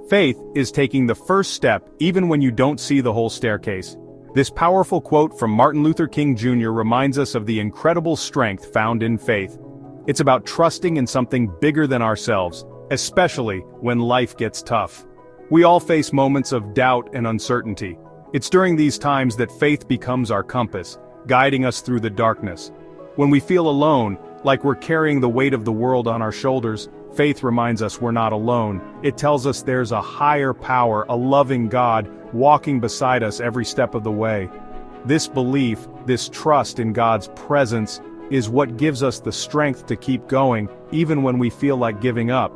Faith is taking the first step even when you don't see the whole staircase. This powerful quote from Martin Luther King Jr. reminds us of the incredible strength found in faith. It's about trusting in something bigger than ourselves, especially when life gets tough. We all face moments of doubt and uncertainty. It's during these times that faith becomes our compass, guiding us through the darkness. When we feel alone, like we're carrying the weight of the world on our shoulders, faith reminds us we're not alone. It tells us there's a higher power, a loving God, walking beside us every step of the way. This belief, this trust in God's presence, is what gives us the strength to keep going, even when we feel like giving up.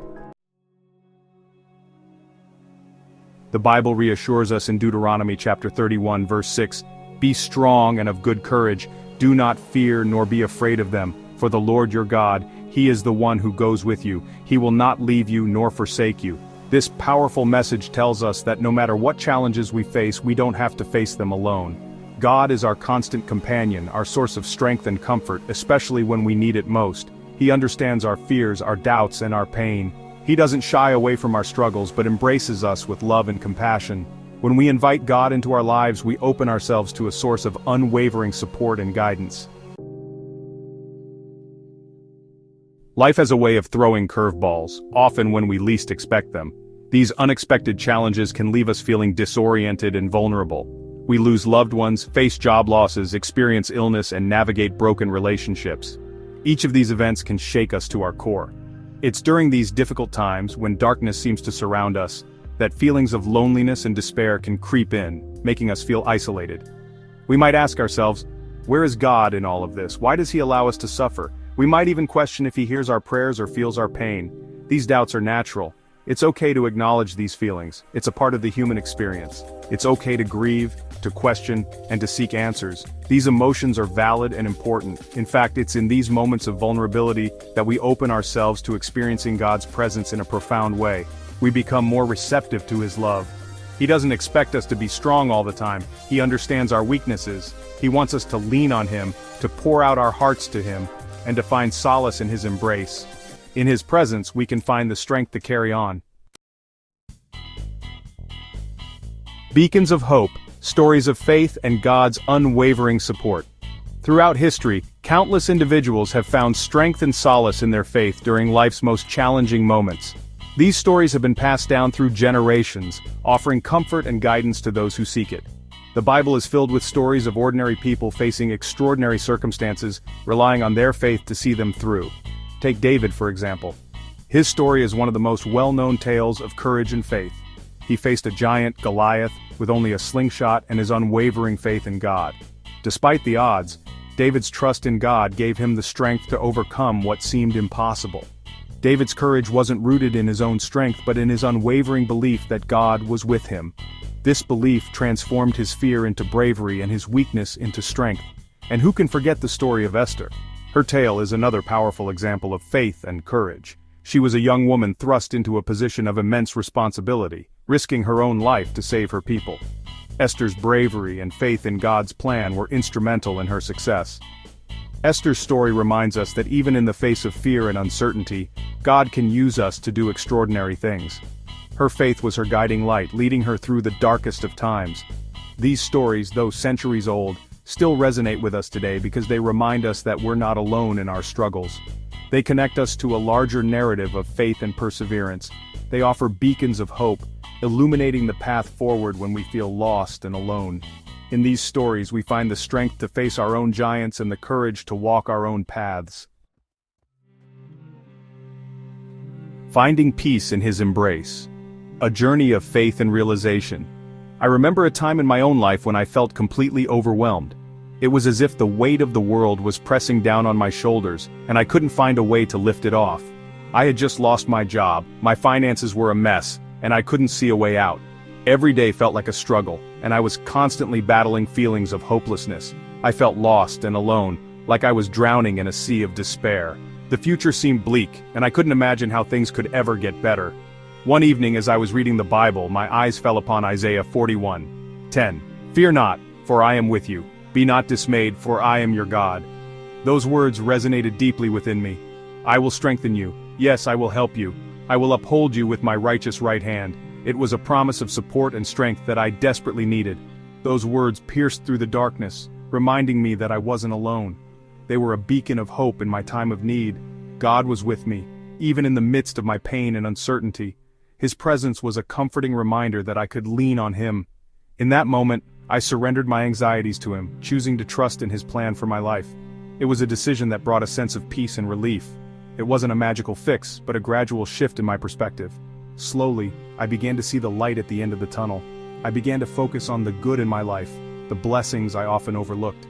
The Bible reassures us in Deuteronomy chapter 31 verse 6, "Be strong and of good courage, do not fear nor be afraid of them, for the Lord your God, He is the one who goes with you, He will not leave you nor forsake you." This powerful message tells us that no matter what challenges we face, we don't have to face them alone. God is our constant companion, our source of strength and comfort, especially when we need it most. He understands our fears, our doubts, and our pain. He doesn't shy away from our struggles but embraces us with love and compassion. When we invite God into our lives, we open ourselves to a source of unwavering support and guidance. Life has a way of throwing curveballs, often when we least expect them. These unexpected challenges can leave us feeling disoriented and vulnerable. We lose loved ones, face job losses, experience illness, and navigate broken relationships. Each of these events can shake us to our core. It's during these difficult times, when darkness seems to surround us, that feelings of loneliness and despair can creep in, making us feel isolated. We might ask ourselves, where is God in all of this? Why does He allow us to suffer? We might even question if He hears our prayers or feels our pain. These doubts are natural. It's okay to acknowledge these feelings. It's a part of the human experience. It's okay to grieve, to question, and to seek answers. These emotions are valid and important. In fact, it's in these moments of vulnerability that we open ourselves to experiencing God's presence in a profound way. We become more receptive to His love. He doesn't expect us to be strong all the time. He understands our weaknesses. He wants us to lean on Him, to pour out our hearts to Him, and to find solace in His embrace. In His presence, we can find the strength to carry on. Beacons of hope, stories of faith and God's unwavering support. Throughout history, countless individuals have found strength and solace in their faith during life's most challenging moments. These stories have been passed down through generations, offering comfort and guidance to those who seek it. The Bible is filled with stories of ordinary people facing extraordinary circumstances, relying on their faith to see them through. Take David, for example. His story is one of the most well-known tales of courage and faith. He faced a giant, Goliath, with only a slingshot and his unwavering faith in God. Despite the odds, David's trust in God gave him the strength to overcome what seemed impossible. David's courage wasn't rooted in his own strength but in his unwavering belief that God was with him. This belief transformed his fear into bravery and his weakness into strength. And who can forget the story of Esther? Her tale is another powerful example of faith and courage. She was a young woman thrust into a position of immense responsibility, risking her own life to save her people. Esther's bravery and faith in God's plan were instrumental in her success. Esther's story reminds us that even in the face of fear and uncertainty, God can use us to do extraordinary things. Her faith was her guiding light, leading her through the darkest of times. These stories, though centuries old, still resonate with us today because they remind us that we're not alone in our struggles. They connect us to a larger narrative of faith and perseverance. They offer beacons of hope, illuminating the path forward when we feel lost and alone. In these stories we find the strength to face our own giants and the courage to walk our own paths. Finding peace in His embrace. A journey of faith and realization. I remember a time in my own life when I felt completely overwhelmed. It was as if the weight of the world was pressing down on my shoulders, and I couldn't find a way to lift it off. I had just lost my job, my finances were a mess, and I couldn't see a way out. Every day felt like a struggle, and I was constantly battling feelings of hopelessness. I felt lost and alone, like I was drowning in a sea of despair. The future seemed bleak, and I couldn't imagine how things could ever get better. One evening as I was reading the Bible, my eyes fell upon Isaiah 41:10. "Fear not, for I am with you. Be not dismayed, for I am your God." Those words resonated deeply within me. I will strengthen you. Yes, I will help you. I will uphold you with my righteous right hand. It was a promise of support and strength that I desperately needed. Those words pierced through the darkness, reminding me that I wasn't alone. They were a beacon of hope in my time of need. God was with me, even in the midst of my pain and uncertainty. His presence was a comforting reminder that I could lean on Him. In that moment, I surrendered my anxieties to Him, choosing to trust in His plan for my life. It was a decision that brought a sense of peace and relief. It wasn't a magical fix, but a gradual shift in my perspective. Slowly, I began to see the light at the end of the tunnel. I began to focus on the good in my life, the blessings I often overlooked.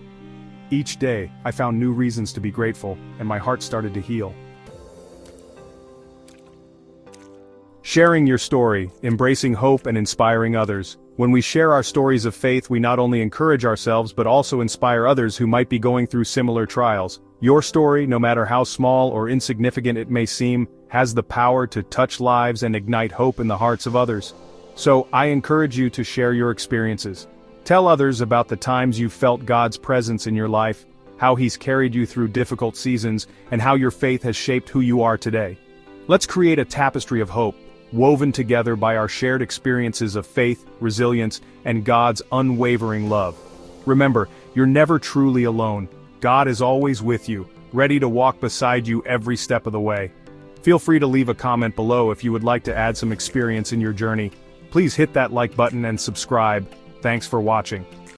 Each day, I found new reasons to be grateful, and my heart started to heal. Sharing your story, embracing hope and inspiring others. When we share our stories of faith, we not only encourage ourselves but also inspire others who might be going through similar trials. Your story, no matter how small or insignificant it may seem, has the power to touch lives and ignite hope in the hearts of others. So, I encourage you to share your experiences. Tell others about the times you've felt God's presence in your life, how He's carried you through difficult seasons, and how your faith has shaped who you are today. Let's create a tapestry of hope, woven together by our shared experiences of faith, resilience, and God's unwavering love. Remember, you're never truly alone. God is always with you, ready to walk beside you every step of the way. Feel free to leave a comment below if you would like to add some experience in your journey. Please hit that like button and subscribe. Thanks for watching.